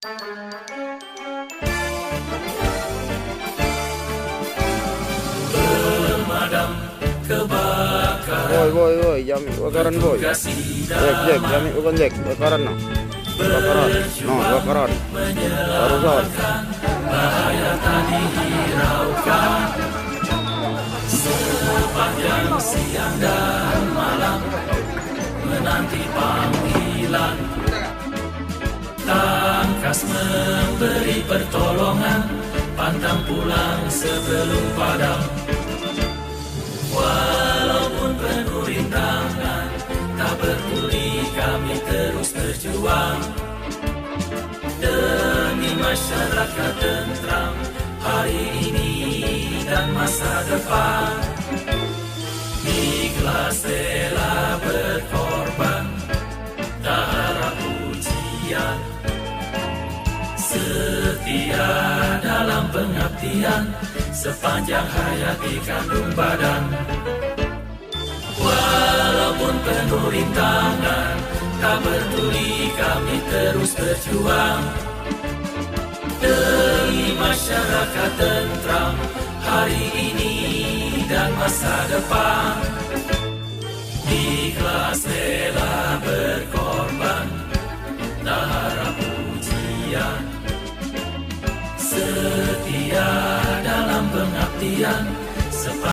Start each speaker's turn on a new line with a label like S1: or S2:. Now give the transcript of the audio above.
S1: Pemadam kebakaran.
S2: Woi, jami kebakaran boy. Jack, jami bukan Jack, kebakaran no. Kebakaran. Barusan.
S1: Bahaya tak dihiraukan. Sepanjang siang dan malam menanti panggilan. Tangkas memberi pertolongan, pantang pulang sebelum padam. Walaupun penuh rintangan, tak peduli kami terus berjuang demi masyarakat tentram hari ini dan masa depan. Ikhlas rela berkorban, tak harap pujian, setia dalam pengabdian, sepanjang hayat di kandung badan. Walaupun penuh rintangan, tak peduli kami terus berjuang demi masyarakat tentram hari ini dan masa depan. Ikhlas rela